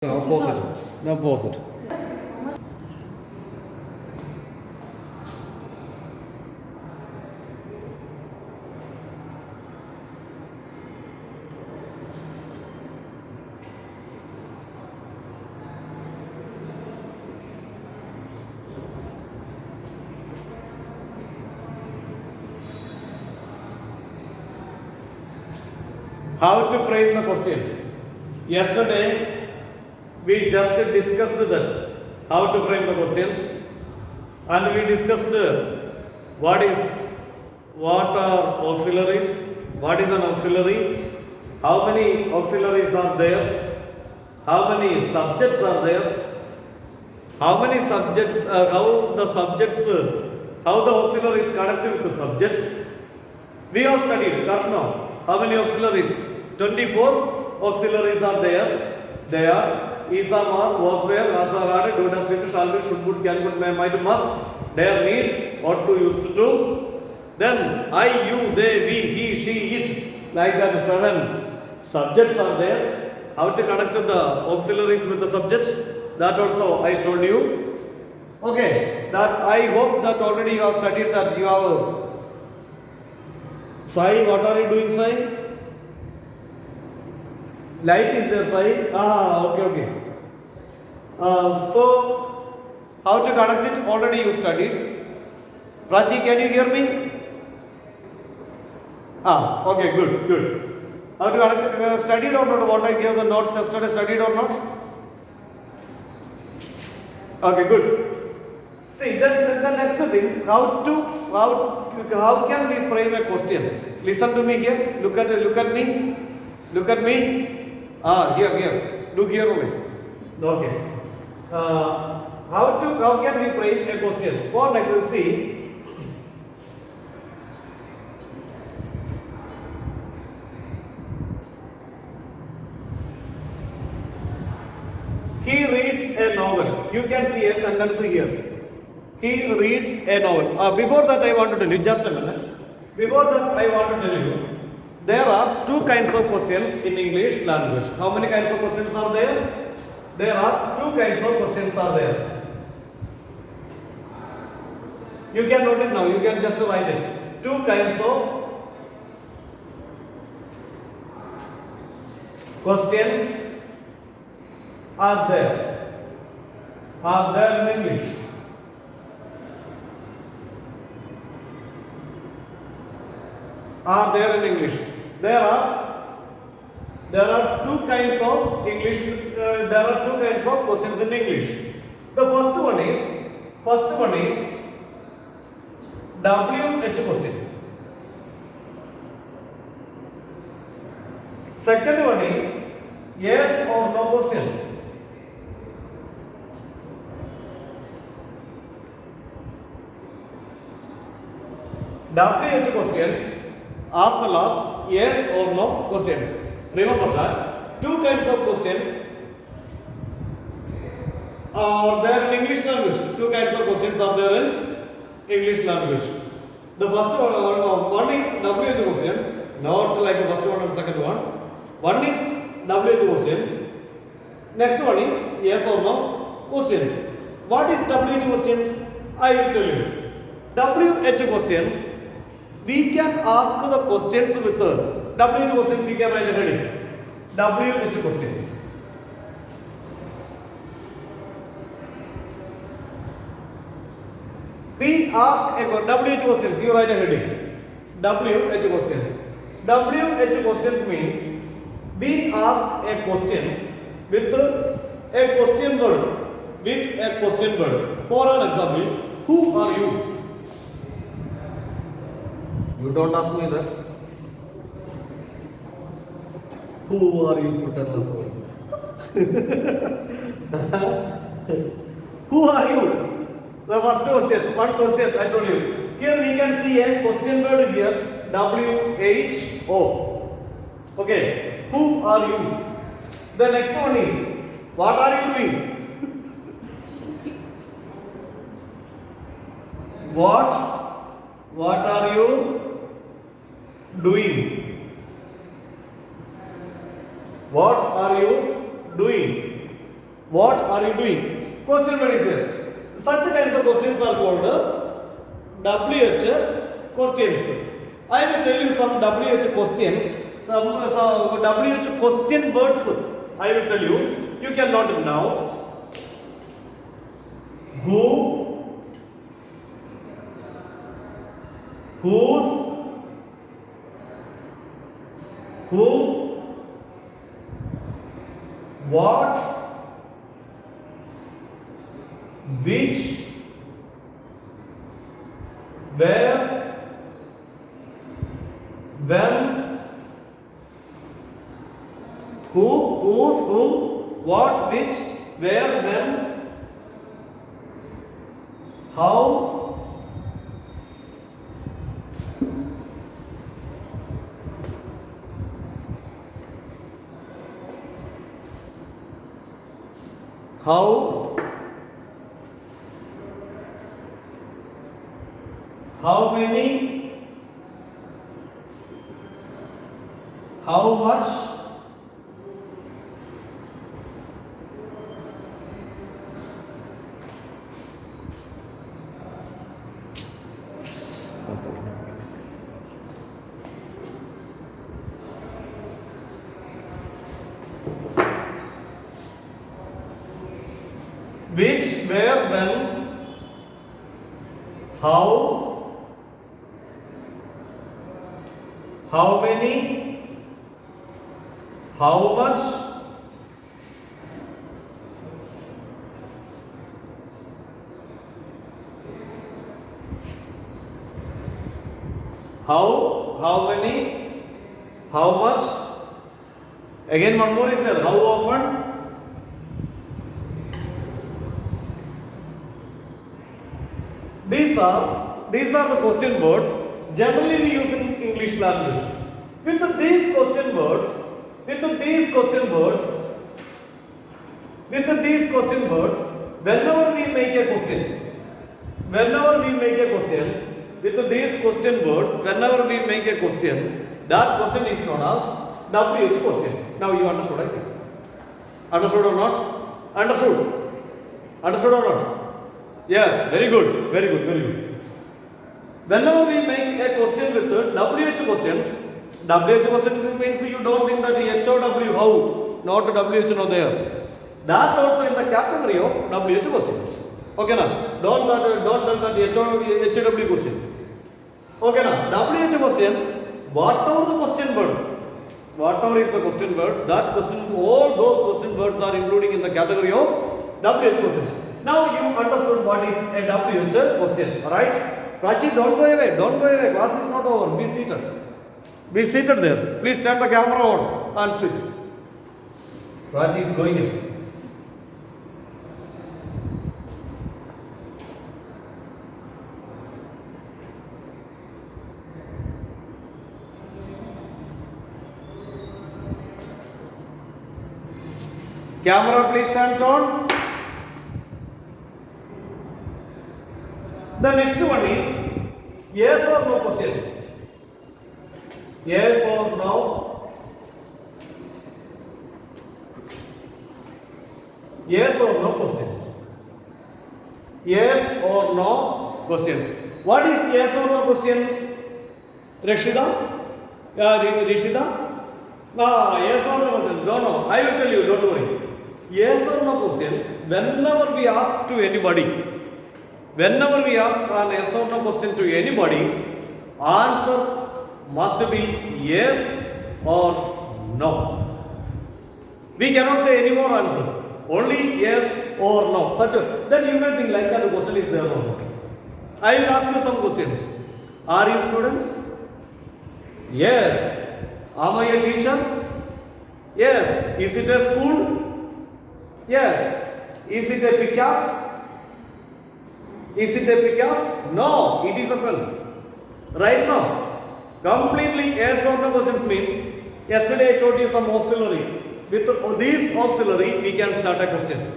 Opposite. The opposite. How to frame the questions? Yesterday we just discussed that how to frame the questions, and we discussed what are auxiliaries, what is an auxiliary, how many auxiliaries are there, how many subjects are there, how many subjects, how the auxiliaries connect with the subjects. We have studied correct now. How many auxiliaries? 24 auxiliaries are there. They are Isam, was, where, Asarade, do, does, will, shall, will, should, would, can, would, may, might, must, dare, need, ought to, used to. Then I, you, they, we, he, she, it. Like that, 7 subjects are there. How to connect the auxiliaries with the subject? That also I told you. Okay, that I hope that already you have studied that. You have Sai, what are you doing, Sai? Light is there, Sai. Okay. So, how to connect it? Already you studied. Prachi, can you hear me? Okay, good. How to connect it? Studied or not? What I gave the notes yesterday, studied or not? Okay, good. See, then the next thing, how can we frame a question? Listen to me here. Look at me. Here. Look here only. Okay. How can we frame a question? For like we see. He reads a novel. You can see a sentence here. He reads a novel. Before that, I want to tell you, just a minute. Before that, I want to tell you, there are 2 kinds of questions in English language. How many kinds of questions are there? There are 2 kinds of questions are there. You can note it now. You can just write it. 2 kinds of questions are there. Are there in English? Are there in English? There are 2 kinds of English. There are 2 kinds of questions in English. The first one is WH question. Second one is yes or no question. WH question as well as yes or no questions. Remember that 2 kinds of questions are there in English language. 2 kinds of questions are there in English language. The first one is WH question, not like the first one and second one. One is WH questions. Next one is yes or no questions. What is WH questions? I will tell you. WH questions, we can ask the questions with WH questions. We can write a heading. WH questions. We ask a WH questions. You write a heading. WH questions. WH questions means we ask a questions with a question word. For an example, who are you? You don't ask me that. Who are you to tell us all this? Who are you? The first question, one question I told you. Here we can see a question word here, WHO. Okay, who are you? The next one is, what are you doing? What are you doing? What are you doing? What are you doing? Question word is here. Such kinds of questions are called WH questions. I will tell you some WH questions, some WH question words. I will tell you. You can note it now. Who, whose, whom, what, which, where, when, who, whose, whom, what, which, where, when, how, how many, how much, which, where, when, how many, how much, how many, how much, again one more is there, how often, these are the question words generally we use in English language. With these question words, whenever we make a question, with these question words, whenever we make a question, that question is known as WH question. Now you understood, I think. Understood or not? Understood or not? Yes, very good. Whenever we make a question with WH questions means you don't think that the HOW, how, not WH no there. That also in the category of WH questions. Okay now, don't tell that the HW question. Okay now, WH questions, whatever is the question word, that question, all those question words are including in the category of WH questions. Now you understood what is a WH question, right? Prachi, don't go away. Class is not over. Be seated there. Please turn the camera on and switch. Prachi is going away. Camera, please turn on. The next one is yes or no question. Yes or no. Yes or no questions. Yes or no questions. What is yes or no questions? Rishida? Rishida? Yes or no questions. No. I will tell you, don't worry. Yes or no questions, whenever we ask to anybody, whenever we ask an yes or no question to anybody, answer must be yes or no. We cannot say any more answer. Only yes or no. Then you may think like that the question is there or not. I will ask you some questions. Are you students? Yes. Am I a teacher? Yes. Is it a school? Yes. Is it a Picasso? Is it a Picasso? No, it is a pen. Right now. Completely yes or no questions means, yesterday I told you some auxiliary. With these auxiliary, we can start a question.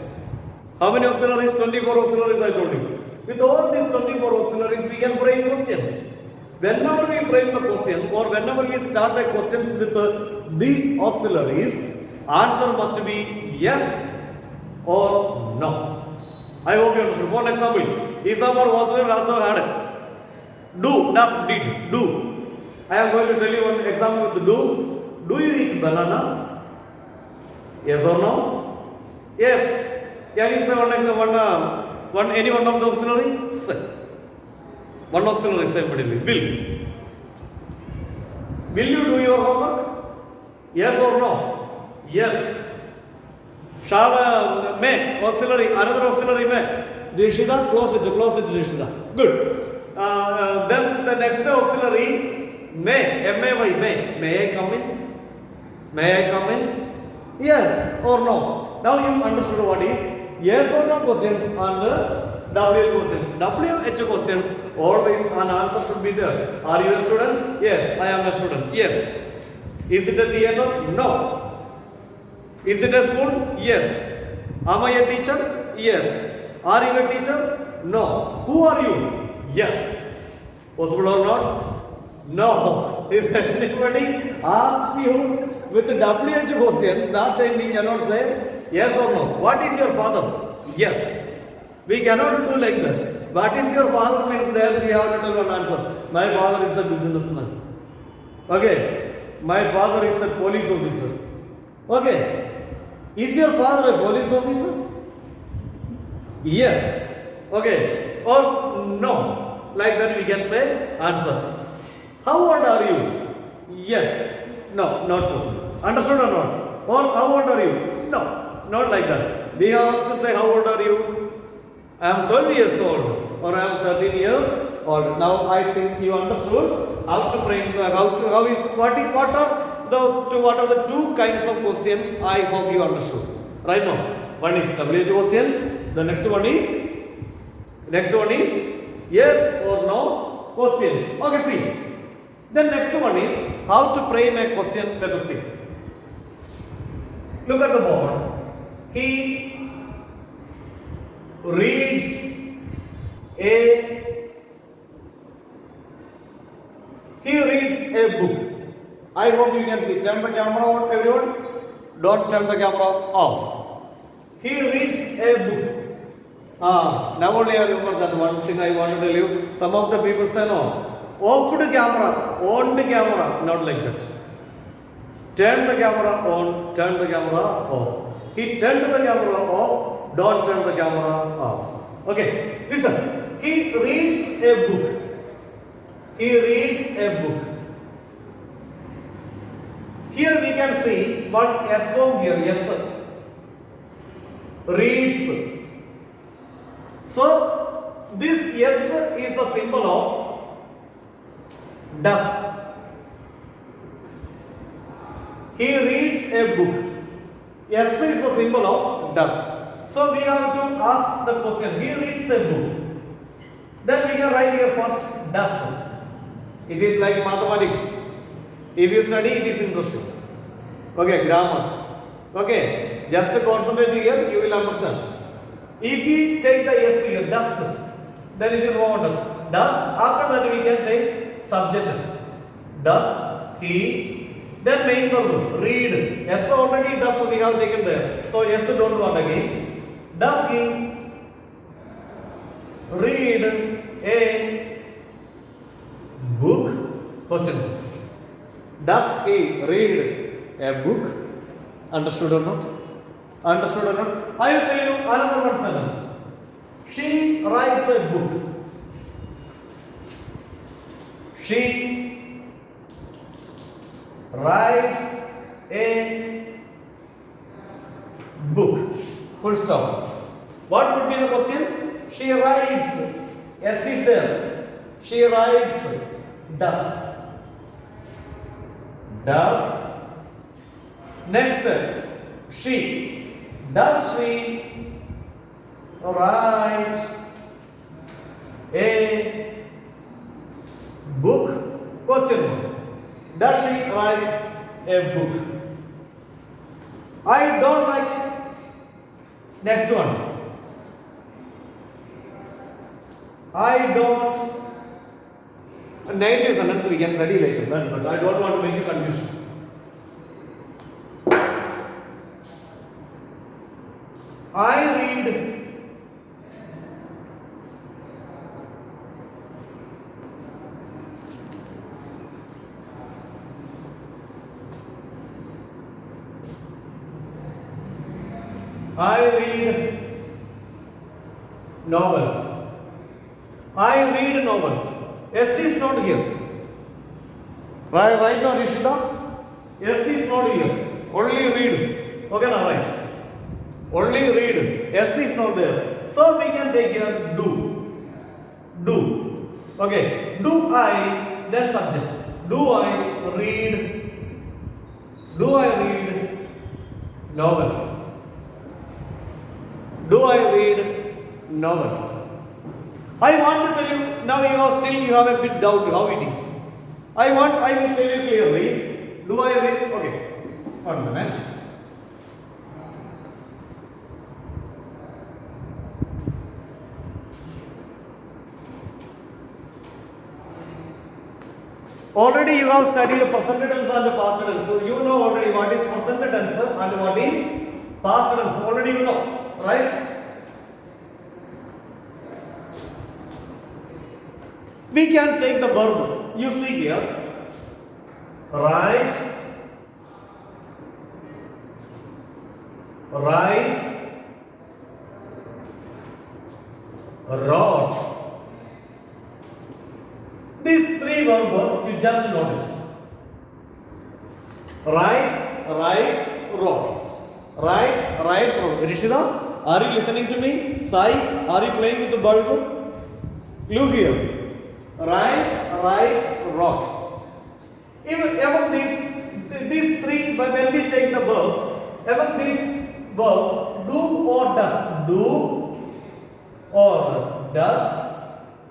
How many auxiliaries? 24 auxiliaries I told you. With all these 24 auxiliaries, we can frame questions. Whenever we frame the question or whenever we start a questions with these auxiliaries, answer must be yes or no? I hope you understood. For example, Isamar was where Rasa had do, does, did, do. I am going to tell you one example with do. Do you eat banana? Yes or no? Yes. Can you say any one of the auxiliary? Say. One auxiliary say immediately. Will you do your homework? Yes or no? Yes. Shall may auxiliary, another auxiliary may. Rishida, close it, Rishida. Good. Then the next auxiliary may, M-A-Y, may. May I come in? May I come in? Yes or no? Now you understood what is yes or no questions and WH questions. WH questions, always an answer should be there. Are you a student? Yes, I am a student. Yes. Is it a theater? No. Is it a school? Yes. Am I a teacher? Yes. Are you a teacher? No. Who are you? Yes. Possible or not? No. If anybody asks you with the WH question, that time we cannot say yes or no. What is your father? Yes. We cannot do like that. What is your father means there we have to tell one answer. My father is a businessman. Okay. My father is a police officer. Okay. Is your father a police officer? Yes. Okay. Or no. Like that we can say answer. How old are you? Yes. No, not possible. Understood or not? Or how old are you? No, not like that. We have to say how old are you? I am 12 years old or I am 13 years old. Now I think you understood how to frame, what are the two kinds of questions. I hope you understood. Right now, one is WH question. The next one is yes or no questions. Okay, see. The next one is how to frame a question. Let us see. Look at the board. He reads a book. I hope you can see. Turn the camera on, everyone. Don't turn the camera off. He reads a book. Now only I remember that one thing I want to tell you. Some of the people say no. Off the camera, on the camera, not like that. Turn the camera on, turn the camera off. He turned the camera off, don't turn the camera off. Okay, listen. He reads a book. He reads a book. Here we can see one S form here, yes sir. Reads. So, this yes is a symbol of does. He reads a book. S is a symbol of does. So we have to ask the question. He reads a book. Then we can write here first does. It is like mathematics. If you study, it is interesting. Okay, grammar. Okay, just concentrate here, you will understand. If we take the S here, does, then it is what does. Does, after that we can take subject. Does he, then main verb, read. S already does we have taken there. So yes don't want again. Does he read a book? Question. Does he read a book? Understood or not? Understood or not? I will tell you another one sentence. She writes a book. She writes a book. Full stop. What would be the question? She writes. S is there. She writes. Does. Does. Next. She. Does she write a book? Question mark. Does she write a book? I don't like. Next one. I don't. A negative sentence we can study later, but I don't want to make you confused. I read. I read novels. I read novels. S is not here. Right now, Rishita? S is not here. Only read. Okay, now right. Only read. S is not there. So we can take here do. Do. Okay. Do I, then subject. Do I read? Do I read novels? Do I read novels? I want to tell you, now you have a bit doubt how it is. I will tell you clearly. Do I read? Okay. 1 minute. Already you have studied present tense and past tense. So you know already what is present tense and what is past tense. Already you know, right? We can take the verb. You see here. Write. Writes. Wrote. These three verbs you just note it. Write, writes, wrote. Write, writes, wrote. Rishida, are you listening to me? Sai, are you playing with the bulb? Look here. Write, writes, wrote. Even among these three, when we take the verbs, among these verbs, do or does, do or does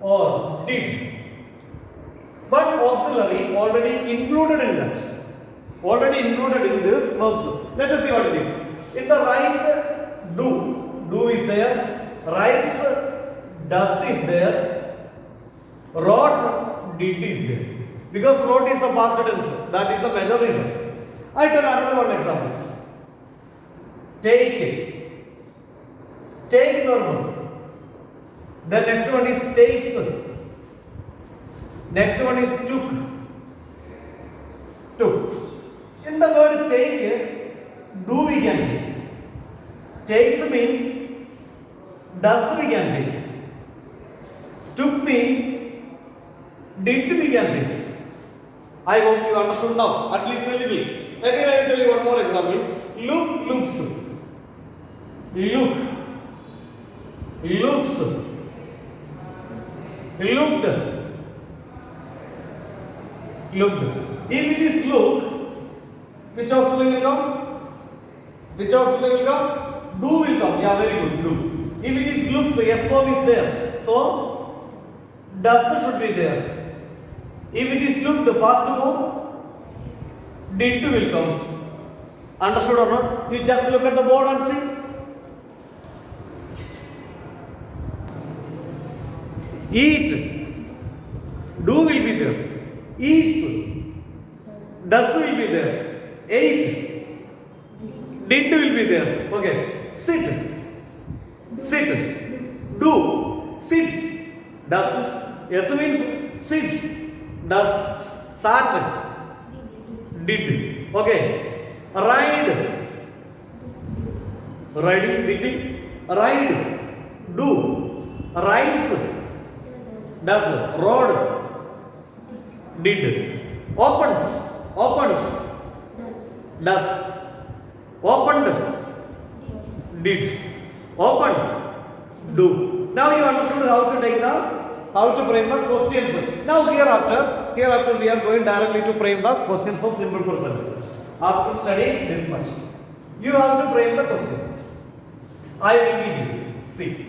or did. But auxiliary already included in that. Already included in this verbs. Let us see what it is. In the right, do is there. Writes, does is there. Wrote, did is there. Because wrote is the past tense. That is the major reason. I tell another one example. Take. Take verb. The next one is takes. Next one is took. Took. In the word take, do we can take. Takes means does we can take. Took means did we can take. I hope you understood now, at least a little. Again, I will tell you one more example. Look, looks. Look. Looks. Looked. Looked. If it is look, which auxiliary will come? Which auxiliary will come? Do will come. Yeah, very good. Do. If it is looks, S form is there. So, does should be there. If it is looked, past form, did will come. Understood or not? You just look at the board and see. Eat. Do will be there. Eats. Does will be there. Ate. Did will be there. Okay. Sit. Sit. Do. Sits. Does. Yes means sits. Does. Sat. Did. Okay. Ride. Riding vehicle. Ride. Do. Rides. Does. Rode. Did. Opens. Opens. Does. Opened. Did. Opened. Do. Now you understood how to take how to frame the questions. Now hereafter we are going directly to frame the questions from simple person. After studying this much, you have to frame the question. I will give you. See.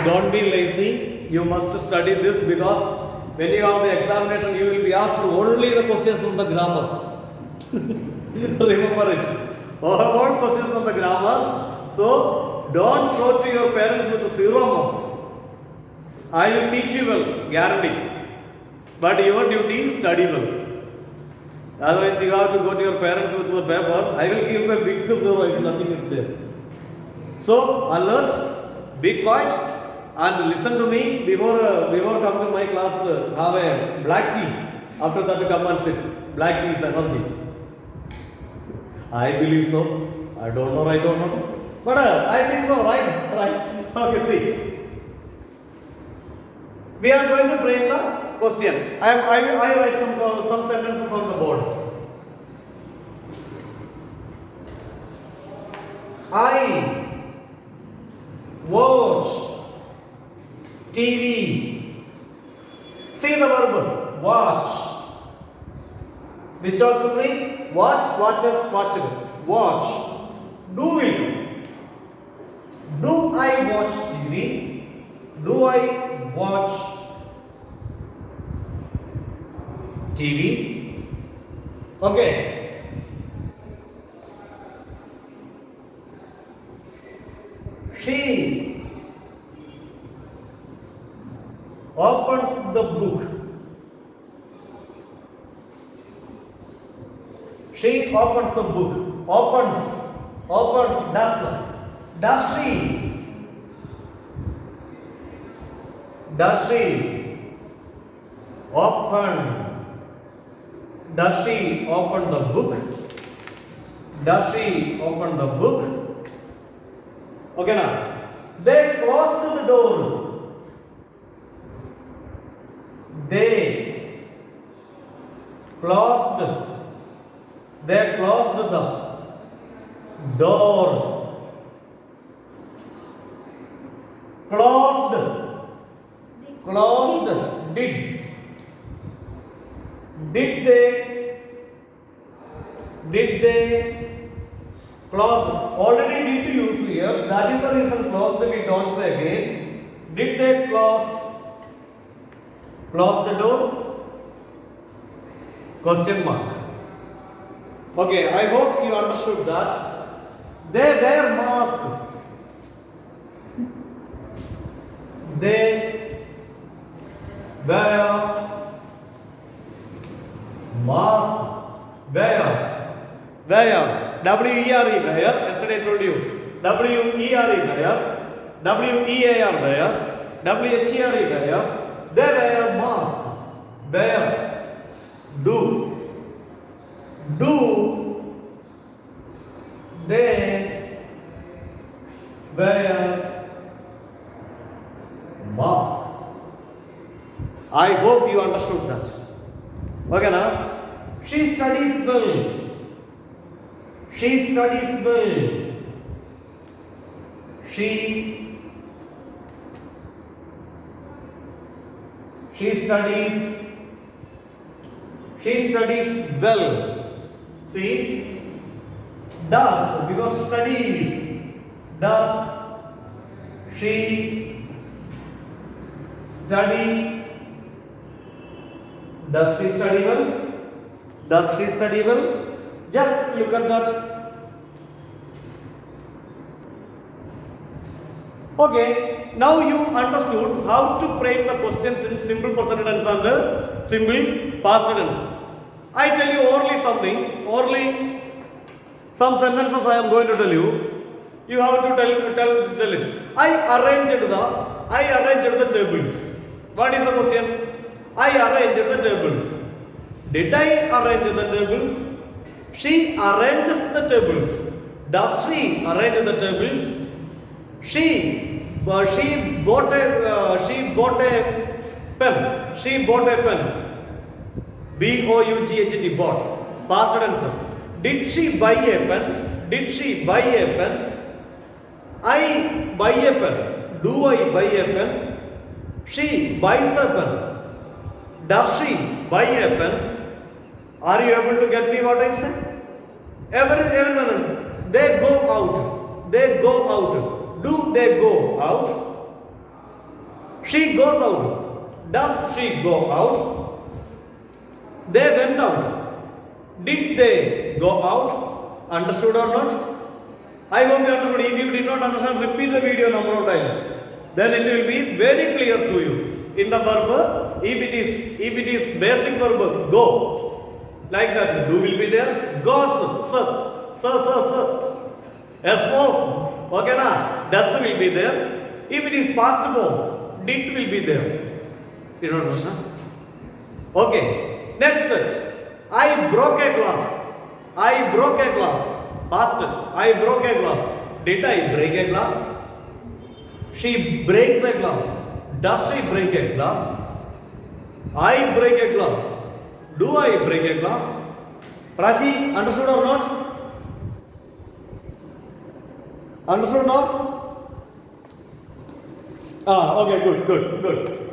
Don't be lazy. You must study this because when you have the examination, you will be asked only the questions from the grammar. Remember it. All questions from the grammar. So don't show to your parents with the 0 marks. I will teach you well, guarantee. But your duty is study well. Otherwise, you have to go to your parents with your paper. I will give you a big zero if nothing is there. So, alert, be quiet, and listen to me before come to my class. Have a black tea. After that, come and sit. Black tea is energy. I believe so. I don't know right or not, but I think so. Right. Okay, see. We are going to frame the question. I write some sentences on the board. I watch TV. See the verb watch. Which also three? Watch, watches, watched. Watch. Do will. Do I watch TV? Do I watch TV? Okay. She opens the book. She opens the book. Opens, does she? Does she open? Does she open the book? Does she open the book? Okay, now they closed the door. They closed the door. Closed. Did they close? Already did use here. That is the reason closed we don't say again. Did they close the door? Question mark. Okay, I hope you understood that. They wear mask. They wear mask. Where? W-E-R-E, where? Yesterday I told you. W-E-R-E, where? W-E-A-R, where? W-H-E-R-E, where? They wear mask. Where? Do they wear mask? I hope you understood that. Okay, now she studies well. She studies well. She studies well. See, does, because studies. Does she study? Does she study well? Does she study well? Just look at that. Okay, now you understood how to frame the questions in simple present tense and simple past tense. I tell you orally something, some sentences I am going to tell you. You have to tell it. I arranged the tables. What is the question? I arranged the tables. Did I arrange the tables? She arranges the tables. Does she arrange the tables? She bought a pen. She bought a pen. B-O-U-G-H-T, bought. Past tense. Did she buy a pen? I buy a pen. Do I buy a pen? She buys a pen. Does she buy a pen? Are you able to get me what I say? Every sentence. They go out. Do they go out? She goes out. Does she go out? They went out. Did they go out? Understood or not? I hope you understood. If you did not understand, repeat the video number of times. Then it will be very clear to you. In the verb, if it is basic verb, go. Like that. Do will be there. Goes. Sir. S4. Okay na? Does will be there. If it is past form, did will be there. You don't know, na? Okay. Next. I broke a glass. I broke a glass. Past. I broke a glass. Did I break a glass? She breaks a glass. Does she break a glass? I break a glass. Do I break a glass? Prachi, understood or not? Understood or not? Okay, good.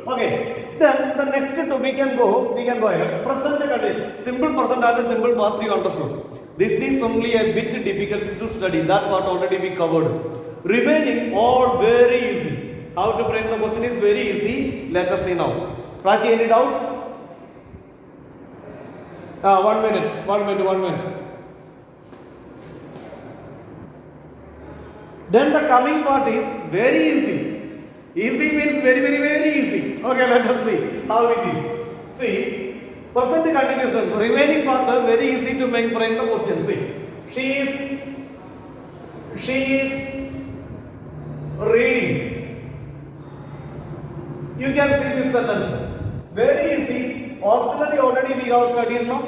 Okay, then the next two we can go ahead. Present continuous, simple present and simple past you understood. This is only a bit difficult to study. That part already we covered. Remaining all very easy. How to frame the question is very easy. Let us see now. Prachi, any doubt? 1 minute. Then the coming part is very easy. Easy means very easy. Okay, let us see how it is. See, present continuous tense. Remaining part is very easy to make frame the question. See, she is reading. You can see this sentence. Very easy. Auxiliary already we have studied now.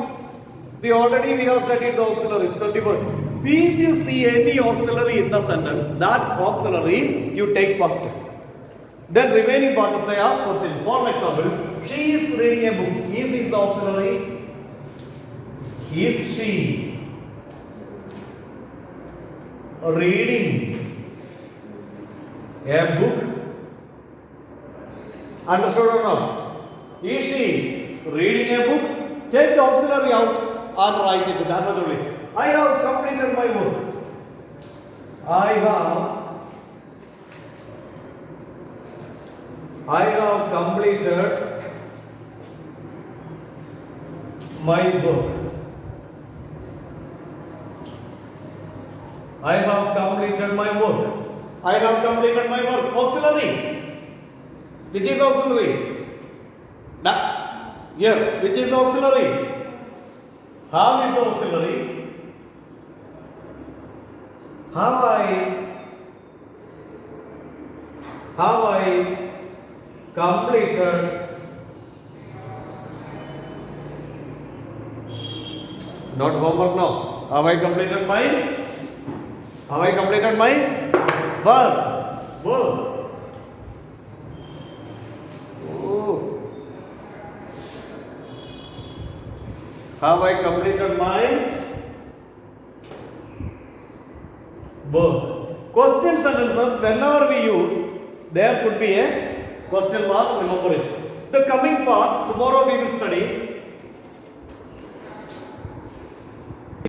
We have studied the auxiliaries. 24. If you see any auxiliary in the sentence, that auxiliary you take first. Then remaining part is ask question. For example, she is reading a book. Is the auxiliary? Is she reading a book? Understood or not? Is she reading a book? Take the auxiliary out and write it. That much only. I have completed my work. I have completed my work. I have completed my work. I have completed my work. Auxiliary. Which is auxiliary? Here. Which is auxiliary? Have is the auxiliary. Have I completed? Not homework now. Have I completed my work? Oh. Have I completed my work? Question sentences, whenever we use, there could be a question mark, remember it. The coming part, tomorrow we will study.